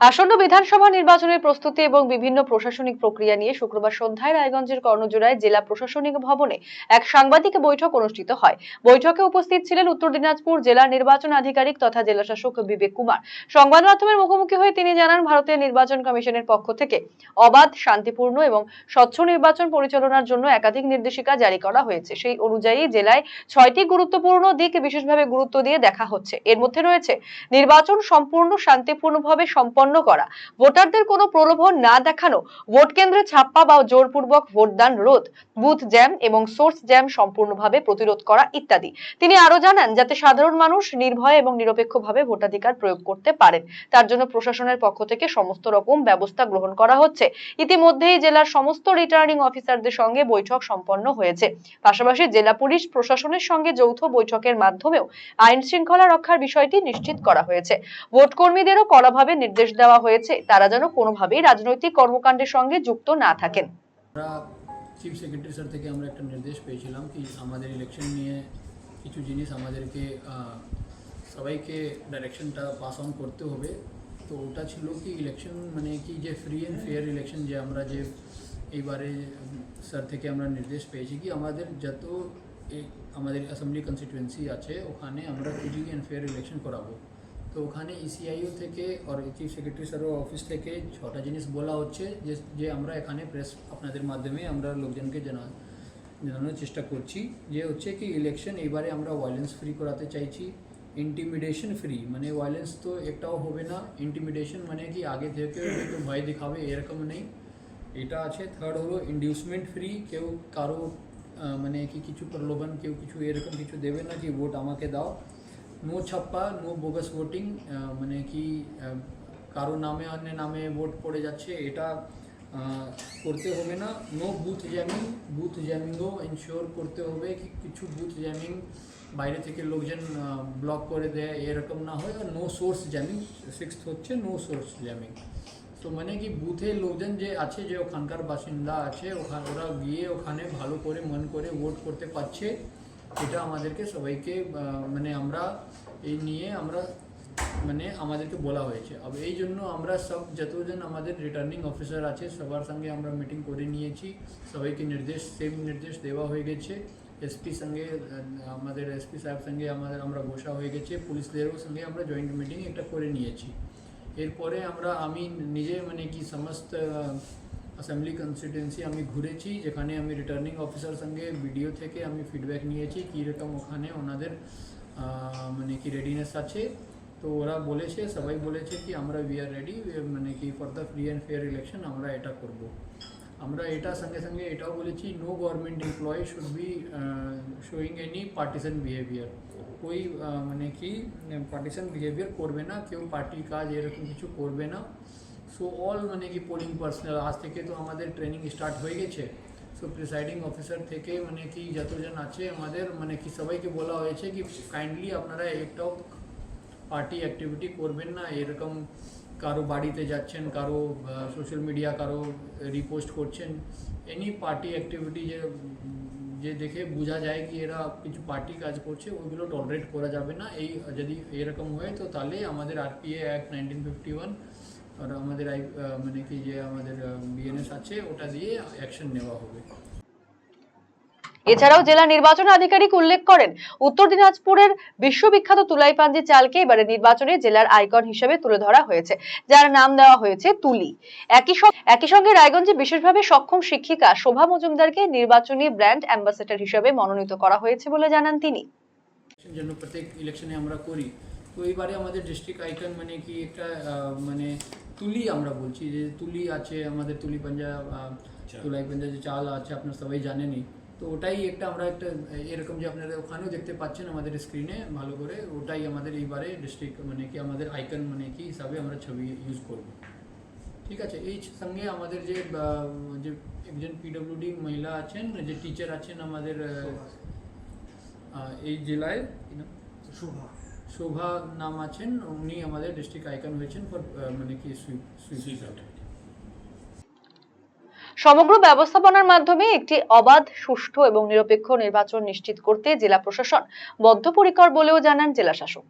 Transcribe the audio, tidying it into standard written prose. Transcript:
আসন্ন বিধানসভা নির্বাচনের প্রস্তুতি এবং বিভিন্ন প্রশাসনিক প্রক্রিয়া নিয়ে শুক্রবার সন্ধ্যায় রায়গঞ্জের কর্ণজোড়ায় জেলা প্রশাসনিক ভবনে এক সাংবাদিক বৈঠক অনুষ্ঠিত হয়। বৈঠকে উপস্থিত ছিলেন উত্তর দিনাজপুর জেলার নির্বাচন আধিকারিক তথা জেলাশাসক বিবেক কুমার। সংবাদ মাধ্যমের মুখোমুখি হয়ে তিনি জানান, ভারতের নির্বাচন কমিশনের পক্ষ থেকে অবাধ, শান্তিপূর্ণ এবং স্বচ্ছ নির্বাচন পরিচালনার জন্য একাধিক নির্দেশিকা জারি করা হয়েছে। সেই অনুযায়ী জেলায় 6টি গুরুত্বপূর্ণ দিক বিশেষভাবে গুরুত্ব দিয়ে দেখা হচ্ছে। এর মধ্যে রয়েছে নির্বাচন সম্পূর্ণ শান্তিপূর্ণভাবে সম্পন্ন করা, ভোটারদের কোনো প্রলোভন না দেখানো, ভোট কেন্দ্রে ছাপ্পা বা জোরপূর্বক ভোটদান রোধ, বুথ জ্যাম এবং সোর্স জ্যাম সম্পূর্ণভাবে প্রতিরোধ করা ইত্যাদি। তিনি আরো জানান, যাতে সাধারণ মানুষ নির্ভয়ে এবং নিরপেক্ষভাবে ভোটাধিকার প্রয়োগ করতে পারেন, তার জন্য প্রশাসনের পক্ষ থেকে সমস্ত রকম ব্যবস্থা গ্রহণ করা হচ্ছে। ইতিমধ্যেই জেলার সমস্ত রিটার্নিং অফিসারদের সঙ্গে বৈঠক সম্পন্ন হয়েছে। পাশাপাশি জেলা পুলিশ প্রশাসনের সঙ্গে যৌথ বৈঠকের মাধ্যমেও আইন শৃঙ্খলা রক্ষার বিষয়টি নিশ্চিত করা হয়েছে। ভোট কর্মীদেরও কড়াভাবে নির্দেশ দেওয়া হয়েছে, তারা যেন কোনোভাবেই রাজনৈতিক কর্মকাণ্ডের সঙ্গে যুক্ত না থাকেন। চিফ সেক্রেটারি স্যার থেকে আমরা একটা নির্দেশ পেয়েছিলাম কি আমাদের ইলেকশন নিয়ে কিছু জিনিস আমাদেরকে সবাইকে ডাইরেকশনটা পাস অন করতে হবে। তো ওটা ছিল কি ইলেকশন মানে কি যে ফ্রি অ্যান্ড ফেয়ার ইলেকশন, যে আমরা যে এইবারে স্যার থেকে আমরা নির্দেশ পেয়েছি কি আমাদের যত আমাদের অ্যাসেম্বলি কনস্টিটুয়েন্সি আছে ওখানে আমরা ফ্রি অ্যান্ড ফেয়ার ইলেকশন করাবো। তো ওখানে ইসিআইও থেকে আর চিফ সেক্রেটারি স্যারের অফিস থেকে 6টা জিনিস বলা হচ্ছে যে আমরা এখানে প্রেস আপনাদের মাধ্যমে আমরা লোকজনকে জানানোর চেষ্টা করছি যে হচ্ছে কি ইলেকশন এবারে আমরা ভায়োলেন্স ফ্রি করাতে চাইছি, ইন্টিমিডেশন ফ্রি, মানে ভায়োলেন্স তো একটাও হবে না, ইন্টিমিডেশন মানে কি আগে থেকে একটু ভয় দেখাবে এরকম নেই, এটা আছে। থার্ড হলো ইন্ডিউসমেন্ট ফ্রি, কেউ কারো মানে কি কিছু প্রলোভন কেউ কিছু এরকম কিছু দেবে না যে ভোট আমাকে দাও। নো ছাপ্পা, নো বোগাস ভোটিং, মানে কি কারো নামে অন্য নামে ভোট পড়ে যাচ্ছে এটা করতে হবে না। নো বুথ জ্যামিংও ইনশিওর করতে হবে কি কিছু বুথ জ্যামিং বাইরে থেকে লোকজন ব্লক করে দেয় এরকম না হয়। আর নো সোর্স জ্যামিং, 6th হচ্ছে নো সোর্স জ্যামিং। তো মানে কি বুথে লোকজন যে আছে যে ওখানকার বাসিন্দা আছে ওরা গিয়ে ওখানে ভালো করে মন করে ভোট করতে পারছে, এটা আমাদেরকে সবাইকে মানে আমরা এই নিয়ে আমরা মানে আমাদেরকে বলা হয়েছে। अब এই জন্য আমরা সব যতজন আমাদের রিটার্নিং অফিসার আছে সবার সঙ্গে আমরা মিটিং করে নিয়েছি, সবাইকে সেম নির্দেশ দেওয়া হয়ে গেছে। এসপি সঙ্গে আমাদের এসপি সাহেব সঙ্গে আমরা বসা হয়ে গেছে, পুলিশদেরও সঙ্গে আমরা জয়েন্ট মিটিং একটা করে নিয়েছি। এরপরে আমি নিজে মানে কি সমস্ত অ্যাসেম্বলি কনস্টিটুয়েন্সি আমি ঘুরেছি, যেখানে আমি রিটার্নিং অফিসার সঙ্গে ভিডিও থেকে আমি ফিডব্যাক নিয়েছি কীরকম ওখানে ওনাদের মানে কি রেডিনেস আছে। তো ওরা বলেছে, সবাই বলেছে কি আমরা উই আর রেডি মানে কি for the free and fair election আমরা এটা করব। আমরা এটা সঙ্গে সঙ্গে এটাও বলেছি no government employee should be showing any partisan behaviour, कोई মানে কি পার্টিসান বিহেভিয়ার করবে না, কেউ পার্টি কাজ এরকম কিছু করবে না। সো অল মানে কি পোলিং পার্সোনাল আজ থেকে তো আমাদের ট্রেনিং স্টার্ট হয়ে গেছে। সো প্রিসাইডিং অফিসার থেকে মানে কি যতজন আছে আমাদের মানে কি সবাইকে বলা হয়েছে কি কাইন্ডলি আপনারা একটাও পার্টি অ্যাক্টিভিটি করবেন না, এরকম কারো বাড়িতে যাচ্ছেন, কারো সোশ্যাল মিডিয়া কারো রিপোস্ট করছেন, এনি পার্টি অ্যাক্টিভিটি যে দেখে বোঝা যায় কি এরা কিছু পার্টি কাজ করছে ওইগুলো টলারেট করা যাবে না। এই যদি এরকম হয় তো তাহলে আমাদের আরপিএ অ্যাক্ট 1951 আর আমাদের মানে কি যে আমাদের বিএনএস আছে ওটা দিয়ে অ্যাকশন নেওয়া হবে। এছাড়াও জেলা নির্বাচন আধিকারিক উল্লেখ করেন, উত্তর দিনাজপুরের বিশ্ববিখ্যাত তুলাইপাঞ্জি চালকে এবারে নির্বাচনে জেলার আইকন হিসেবে তুলে ধরা হয়েছে, যার নাম দেওয়া হয়েছে তুলি। একই সঙ্গে রায়গঞ্জে বিশেষভাবে সক্ষম শিক্ষিকা শোভা মজুমদারকে নির্বাচনী ব্র্যান্ড অ্যাম্বাসেডর হিসেবে মনোনীত করা হয়েছে বলে জানান তিনি। জন্য প্রত্যেক ইলেকশনে আমরা করি, তো এইবারে আমাদের ডিস্ট্রিক্ট আইকন মানে কি একটা মানে তুলি আমরা বলছি যে তুলি আছে আমাদের তুলাইপাঞ্জা যে চাল আছে আপনারা সবাই জানেনই। তো ওটাই আমরা একটা এরকম যে আপনারা ওখানেও দেখতে পাচ্ছেন আমাদের স্ক্রিনে ভালো করে, ওটাই আমাদের এইবারে ডিস্ট্রিক্ট মানে কি আমাদের আইকন মানে কি হিসাবে আমরা ছবি ইউজ করব। ঠিক আছে, এই সঙ্গে আমাদের যে একজন পিডব্লিউডি মহিলা আছেন, যে টিচার আছেন আমাদের এই জেলায় শোভা নাম আছেন, উনি আমাদের ডিস্ট্রিক্ট আইকন হয়েছেন ফর মানে কি সুইপ অ্যাক্টিভিটি। সমগ্র ব্যবস্থাপনার মাধ্যমে একটি অবাধ, সুষ্ঠু এবং নিরপেক্ষ নির্বাচন নিশ্চিত করতে জেলা প্রশাসন বদ্ধপরিকর বলেও জানান জেলা শাসক।